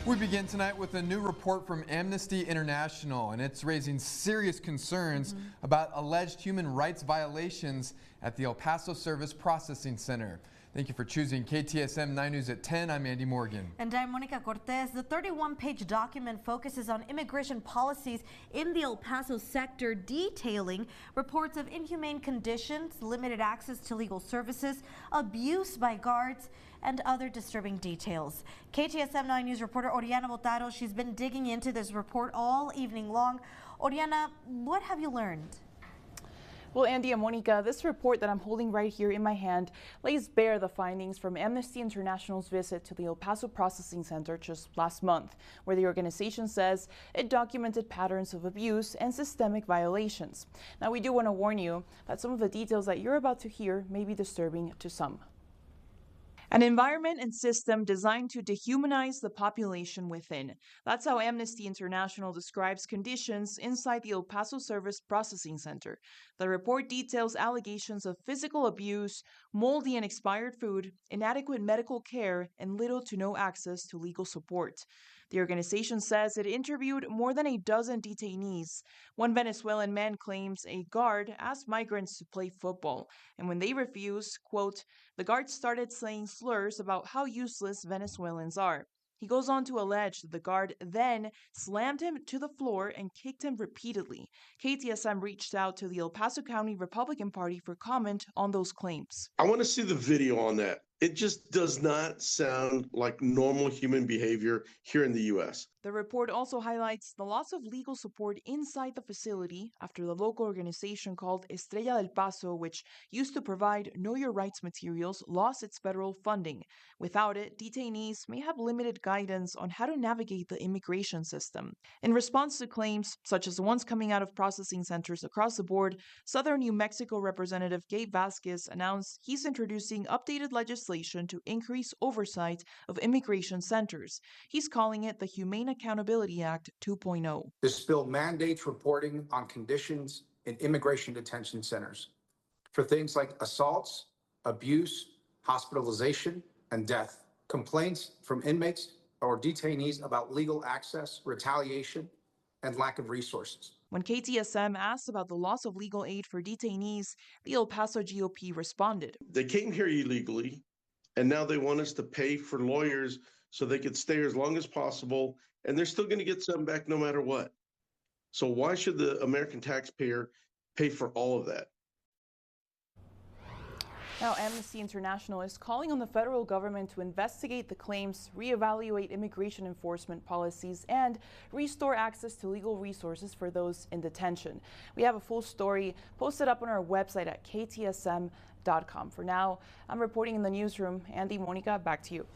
We begin tonight with a new report from Amnesty International, and it's raising serious concerns about alleged human rights violations at the Paso Service Processing Center. Thank you for choosing KTSM 9 News at 10. I'm Andy Morgan. And I'm Monica Cortez. The 31-page document focuses on immigration policies in the El Paso sector, detailing reports of inhumane conditions, limited access to legal services, abuse by guards, and other disturbing details. KTSM 9 News reporter Oriana Botaro, she's been digging into this report all evening long. Oriana, what have you learned? Well, Andy and Monica, this report that I'm holding right here in my hand lays bare the findings from Amnesty International's visit to the El Paso Processing Center just last month, where the organization says it documented patterns of abuse and systemic violations. Now, we do want to warn you that some of the details that you're about to hear may be disturbing to some. An environment and system designed to dehumanize the population within. That's how Amnesty International describes conditions inside the El Paso Service Processing Center. The report details allegations of physical abuse, moldy and expired food, inadequate medical care, and little to no access to legal support. The organization says it interviewed more than a dozen detainees. One Venezuelan man claims a guard asked migrants to play football, and when they refused, quote, the guard started saying slurs about how useless Venezuelans are. He goes on to allege that the guard then slammed him to the floor and kicked him repeatedly. KTSM reached out to the El Paso County Republican Party for comment on those claims. I want to see the video on that. It just does not sound like normal human behavior here in the U.S. The report also highlights the loss of legal support inside the facility after the local organization called Estrella del Paso, which used to provide Know Your Rights materials, lost its federal funding. Without it, detainees may have limited guidance on how to navigate the immigration system. In response to claims, such as the ones coming out of processing centers across the board, Southern New Mexico Representative Gabe Vasquez announced he's introducing updated legislation to increase oversight of immigration centers. He's calling it the Humane Accountability Act 2.0. This bill mandates reporting on conditions in immigration detention centers for things like assaults, abuse, hospitalization, and death. Complaints from inmates or detainees about legal access, retaliation, and lack of resources. When KTSM asked about the loss of legal aid for detainees, the El Paso GOP responded. They came here illegally, and now they want us to pay for lawyers so they could stay as long as possible, and they're still going to get something back no matter what. So why should the American taxpayer pay for all of that? Now, Amnesty International is calling on the federal government to investigate the claims, reevaluate immigration enforcement policies, and restore access to legal resources for those in detention. We have a full story posted up on our website at ktsm.com. For now, I'm reporting in the newsroom. Andy, Monica, back to you.